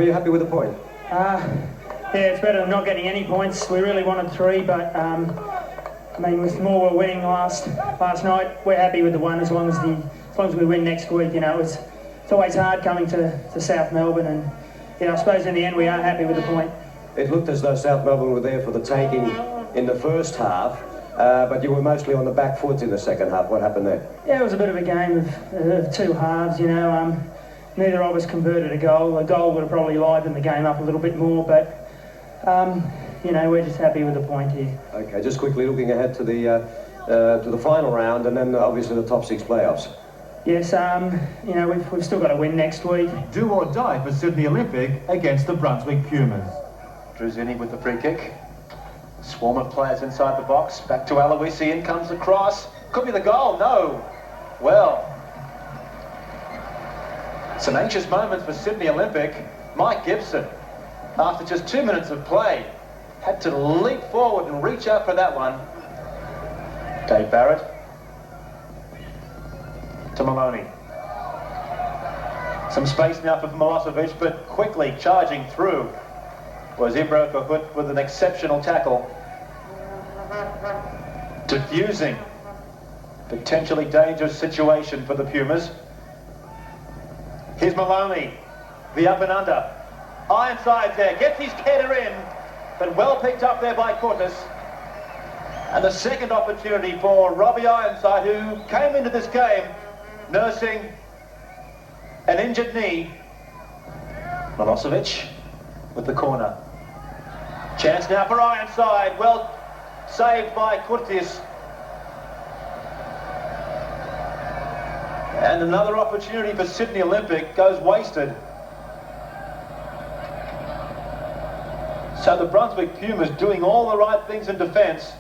Were you happy with the point? Yeah, it's better than not getting any points. We really wanted 3, but I mean, with Moore winning last night, we're happy with the 1 as long as we win next week. You know, it's always hard coming to South Melbourne, and I suppose in the end we are happy with the point. It looked as though South Melbourne were there for the taking in the first half, but you were mostly on the back foot in the second half. What happened there? Yeah, it was a bit of a game of 2 halves. You know, neither of us converted a goal. A goal would have probably livened the game up a little bit more, but you know, we're just happy with the point here. Okay, just quickly looking ahead to the final round, and then obviously the top 6 playoffs. Yes, you know, we've still got to win next week. Do or die for Sydney Olympic against the Brunswick Pumas. Druzini with the free kick. Swarm of players inside the box. Back to Aloisi. In comes the cross. Could be the goal. No. Well, some anxious moments for Sydney Olympic. Mike Gibson, after just 2 minutes of play, had to leap forward and reach out for that one. Dave Barrett to Maloney. Some space now for Milosevic, but quickly charging through was Ibro Kahut with an exceptional tackle. Diffusing potentially dangerous situation for the Pumas. Here's Maloney, the up and under. Ironside there, gets his header in, but well picked up there by Cortis. And the second opportunity for Robbie Ironside, who came into this game nursing an injured knee. Milosevic with the corner. Chance now for Ironside, well saved by Curtis. And another opportunity for Sydney Olympic goes wasted. So the Brunswick Pumas doing all the right things in defence.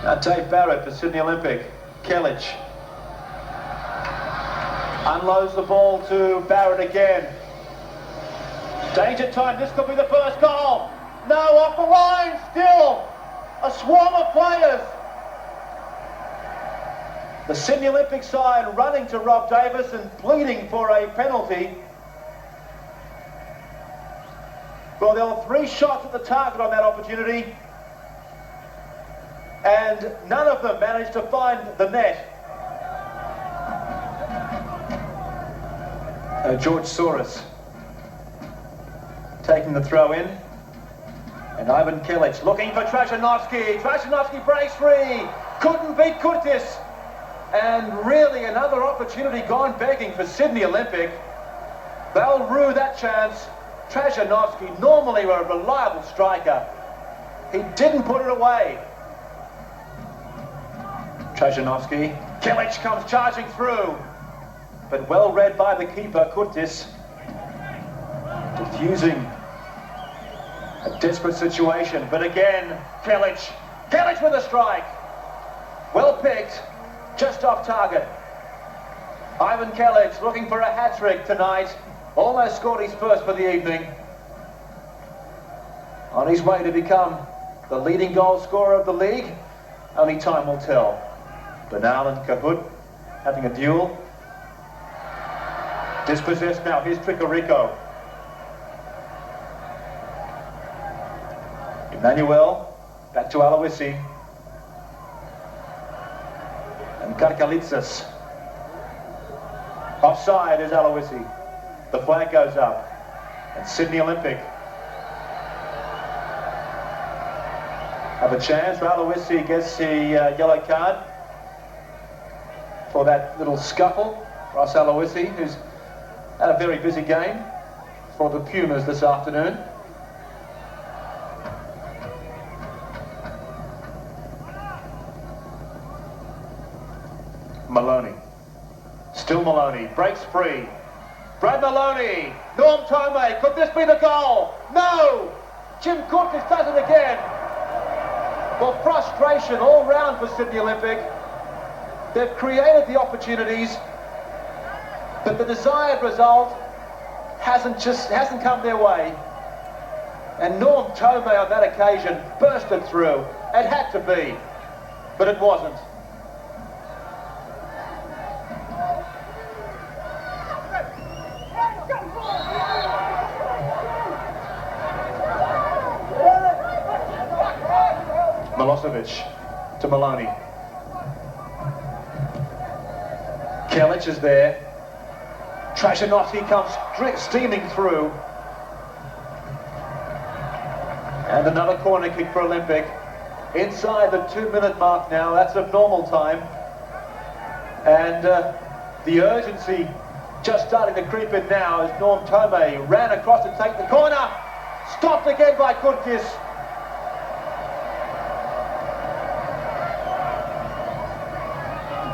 Now Dave Barrett for Sydney Olympic. Kellich unloads the ball to Barrett again. Danger time, this could be the first goal. No, off the line, still. A swarm of players. The Sydney Olympic side running to Rob Davis and pleading for a penalty. Well, there were 3 shots at the target on that opportunity, and none of them managed to find the net. George Soros taking the throw in, and Ivan Kellich looking for Trajanovski. Trajanovski breaks free, couldn't beat Kurtis, and really another opportunity gone begging for Sydney Olympic. They'll rue that chance. Trajanovski, normally a reliable striker, he didn't put it away. Trajanovski, Kellich comes charging through, but well read by the keeper, Kurtis. Diffusing a desperate situation, but again, Kellich with a strike. Well picked, just off target. Ivan Kellich looking for a hat-trick tonight. Almost scored his first for the evening. On his way to become the leading goal scorer of the league. Only time will tell. Bernal and Kahut having a duel. Dispossessed now, here's Tricorico. Emmanuel, back to Aloisi. And Karkalitsas. Offside is Aloisi. The flag goes up. And Sydney Olympic have a chance. Aloisi gets the yellow card for that little scuffle. Ross Aloisi, who's had a very busy game for the Pumas this afternoon. Maloney. Still Maloney. Breaks free. Brad Maloney. Norm Tomei. Could this be the goal? No! Jim Curtis does it again. Well, frustration all round for Sydney Olympic. They've created the opportunities, but the desired result hasn't come their way. And Norm Tomei on that occasion bursted through. It had to be, but it wasn't. Milosevic to Maloney. Kelic is there. Trashanovsky comes steaming through. And another corner kick for Olympic. Inside the 2-minute mark now, that's of normal time. And the urgency just starting to creep in now as Norm Tomei ran across to take the corner. Stopped again by Kurtis.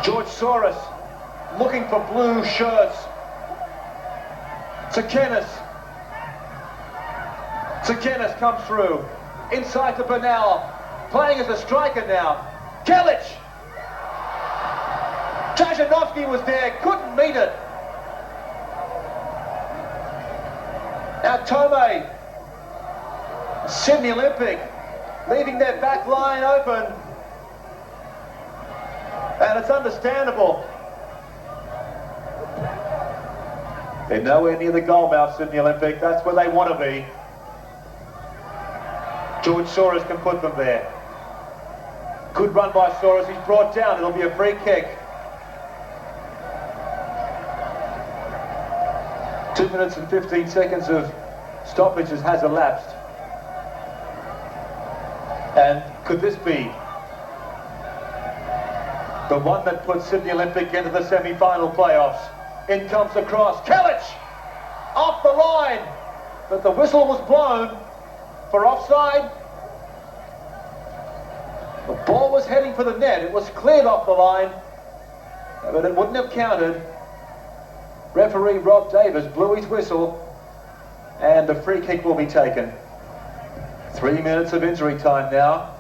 George Soros looking for blue shirts. Tsakenis comes through. Inside to Bernal. Playing as a striker now. Kelic! Trashanovsky was there, couldn't meet it. Now Tomei, Sydney Olympic, leaving their back line open. And it's understandable. They're nowhere near the goal mouth, Sydney Olympic. That's where they want to be. George Soros can put them there. Good run by Soros. He's brought down. It'll be a free kick. 2 minutes and 15 seconds of stoppages has elapsed. And could this be the one that puts Sydney Olympic into the semi-final playoffs? In comes the cross. Kelic! Off the line! But the whistle was blown for offside. The ball was heading for the net. It was cleared off the line, but it wouldn't have counted. Referee Rob Davis blew his whistle, and the free kick will be taken. 3 minutes of injury time now.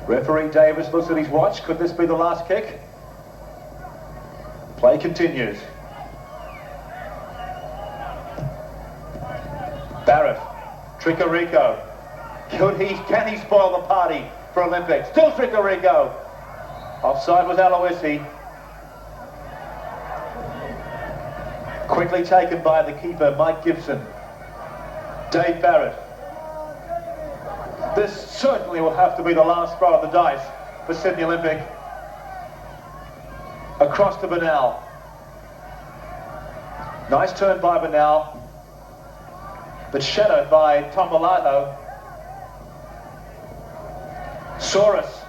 Referee Davis looks at his watch. Could this be the last kick? Play continues. Barrett, Tricarico. Can he spoil the party for Olympic? Still Tricarico. Offside was Aloisi. Quickly taken by the keeper, Mike Gibson. Dave Barrett. This certainly will have to be the last throw of the dice for Sydney Olympic. Across to Bernal. Nice turn by Bernal, but shadowed by Tombolato. Soros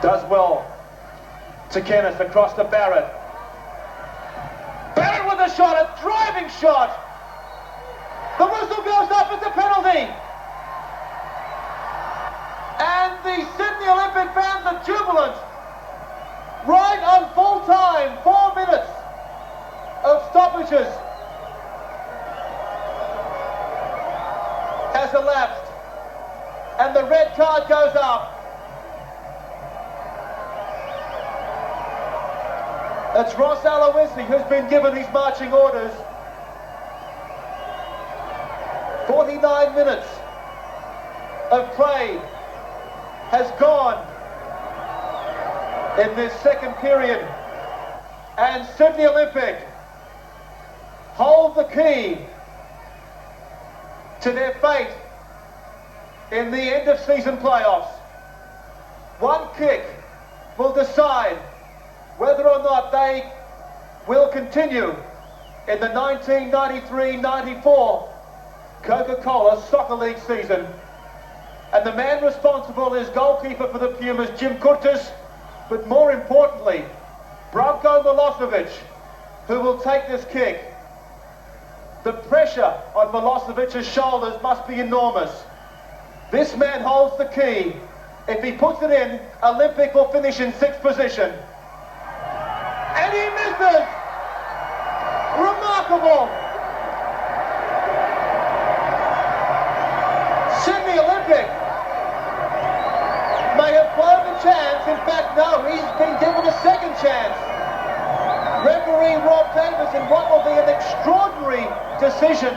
does well to Kenneth, across to Barrett. Barrett with a shot, a driving shot. The whistle goes up, it's a penalty. And the Sydney Olympic fans are jubilant. Right on full time, 4 minutes of stoppages has elapsed. And the red card goes up. It's Ross Aloisi who's been given his marching orders. 49 minutes of play has gone in this second period. And Sydney Olympic hold the key to their fate in the end of season playoffs. One kick will decide whether or not they will continue in the 1993-94 Coca-Cola Soccer League season. And the man responsible is goalkeeper for the Pumas, Jim Kurtis, but more importantly, Branko Milosevic, who will take this kick. The pressure on Milosevic's shoulders must be enormous. This man holds the key. If he puts it in, Olympic will finish in 6th position. And he misses! Remarkable! Sydney Olympic may have blown the chance. In fact, no, he's been given a second chance. Referee Rob Davis, in what will be an extraordinary decision,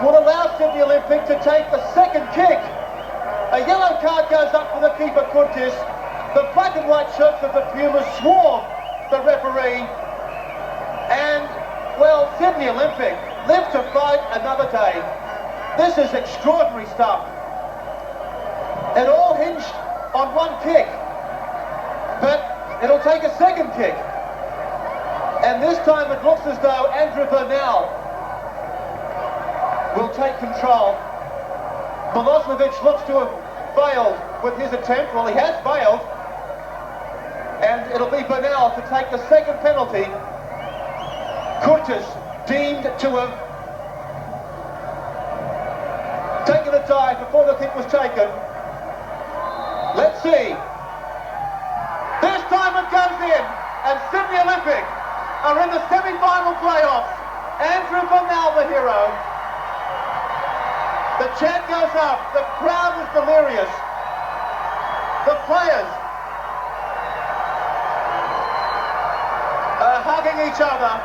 will allow Sydney Olympic to take the second kick. A yellow card goes up for the keeper, Kurtis. The black and white shirts of the Pumas swarm the referee. And, well, Sydney Olympic live to fight another day. This is extraordinary stuff. It all hinged on one kick, but it'll take a second kick. And this time it looks as though Andrew Burnell will take control. Milosevic looks to have failed with his attempt. Well, he has failed. And it'll be Burnell to take the second penalty. Curtis deemed to have taken a dive before the kick was taken. Let's see. This time it goes in, and Sydney Olympic are in the semi-final playoffs. Andrew Burnell, the hero. The chant goes up. The crowd is delirious. The players are hugging each other.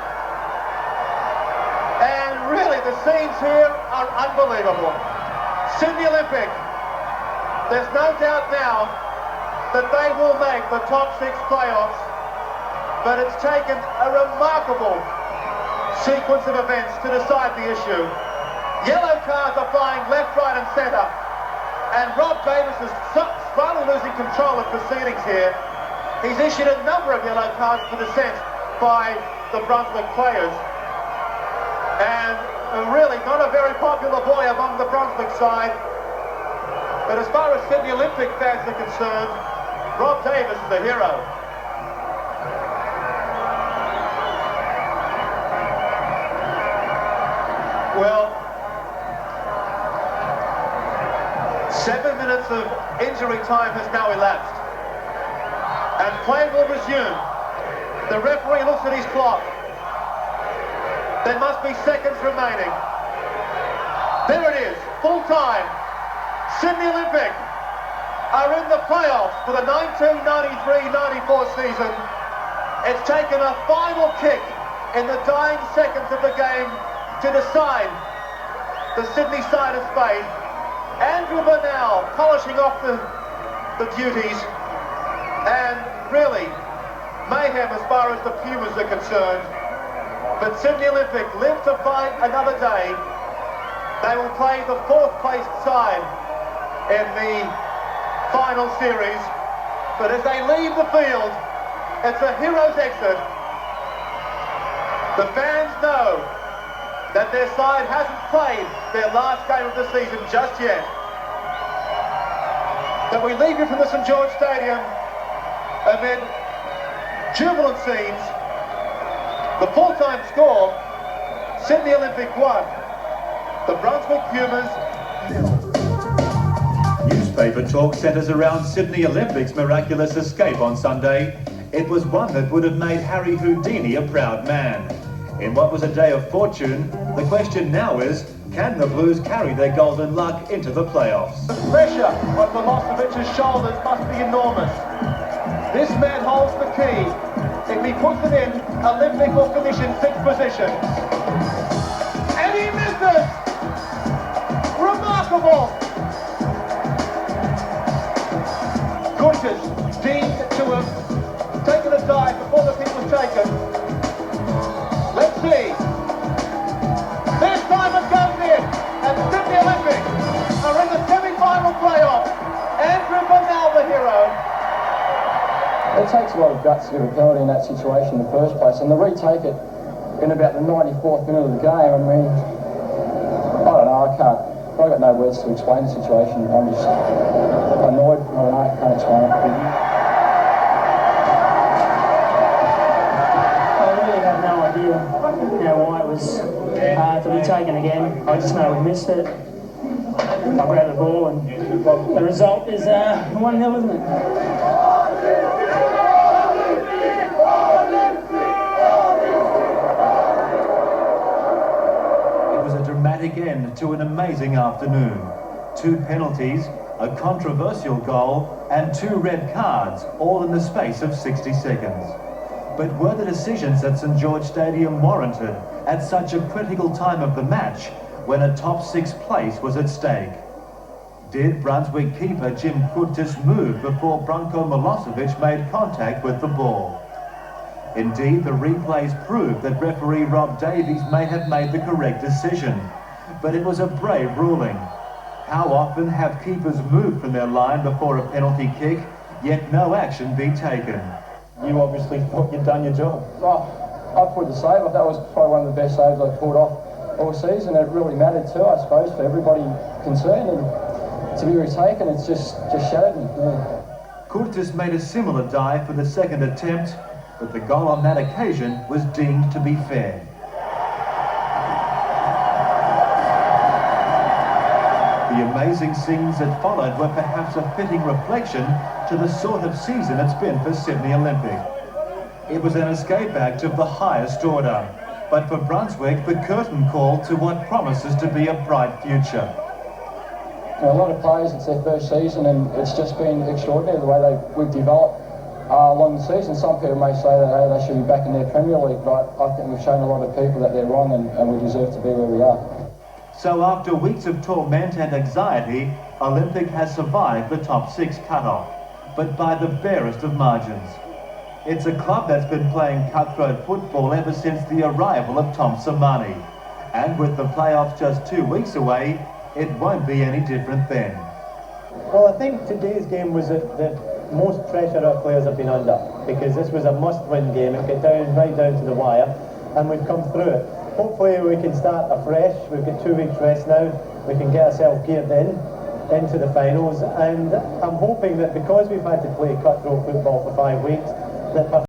And really, the scenes here are unbelievable. Sydney Olympic, there's no doubt now that they will make the top 6 playoffs, but it's taken a remarkable sequence of events to decide the issue. Yellow cards are flying left, right and centre, and Rob Davis is slowly losing control of proceedings here. He's issued a number of yellow cards for dissent by the Brunswick players, and really not a very popular boy among the Brunswick side. But as far as Sydney Olympic fans are concerned, Rob Davis is the hero. Well, 7 minutes of injury time has now elapsed, and play will resume. The referee looks at his clock. There must be seconds remaining. There it is, full time. Sydney Olympic are in the playoffs for the 1993-94 season. It's taken a final kick in the dying seconds of the game to decide the Sydney side of fate. Andrew Burnell polishing off the duties, and really mayhem as far as the Pumas are concerned. But Sydney Olympic live to fight another day. They will play the 4th placed side in the final series. But as they leave the field, it's a hero's exit. The fans know that their side hasn't played their last game of the season just yet. But we leave you from the St George Stadium amid jubilant scenes. The full-time score, Sydney Olympic 1, the Brunswick Pumas. Newspaper talk centres around Sydney Olympics' miraculous escape on Sunday. It was one that would have made Harry Houdini a proud man. In what was a day of fortune, the question now is, can the Blues carry their golden luck into the playoffs? The pressure on Milosevic's shoulders must be enormous. This man holds the key. If he puts it in, Olympic will finish in 6th position. And he misses! Remarkable! Curtis deemed to have taken a dive before the kick was taken. Let's see. This time it goes in, and Sydney Olympic are in the semi-final playoff. Andrew Burnell, the hero. It takes a lot of guts to give a penalty in that situation in the first place, and to retake it in about the 94th minute of the game, I mean, I don't know, I've got no words to explain the situation. I'm just annoyed, I don't know, I can't explain it. I really have no idea why it was to be taken again. I just know we missed it. I grabbed the ball, and the result is 1-0, isn't it? Dramatic end to an amazing afternoon. 2 penalties, a controversial goal and 2 red cards, all in the space of 60 seconds. But were the decisions at St George Stadium warranted at such a critical time of the match when a top 6 place was at stake? Did Brunswick keeper Jim Curtis move before Branko Milosevic made contact with the ball? Indeed, the replays prove that referee Rob Davies may have made the correct decision. But it was a brave ruling. How often have keepers moved from their line before a penalty kick, yet no action be taken? You obviously thought you'd done your job. Oh, I pulled the save off. That was probably one of the best saves I pulled off all season. It really mattered too, I suppose, for everybody concerned. And to be retaken, it's just shattered me. Yeah. Curtis made a similar dive for the second attempt, but the goal on that occasion was deemed to be fair. The amazing scenes that followed were perhaps a fitting reflection to the sort of season it's been for Sydney Olympic. It was an escape act of the highest order, but for Brunswick, the curtain call to what promises to be a bright future. A lot of players, it's their first season, and it's just been extraordinary the way we've developed along the season. Some people may say that hey, they should be back in their Premier League, but I think we've shown a lot of people that they're wrong, and we deserve to be where we are. So after weeks of torment and anxiety, Olympic has survived the top 6 cut-off, but by the barest of margins. It's a club that's been playing cutthroat football ever since the arrival of Tom Samani, and with the playoffs just 2 weeks away, it won't be any different then. Well, I think today's game was the most pressure our players have been under, because this was a must-win game. It got right down to the wire, and we've come through it. Hopefully we can start afresh. We've got 2 weeks rest now. We can get ourselves geared into the finals, and I'm hoping that because we've had to play cutthroat football for 5 weeks, that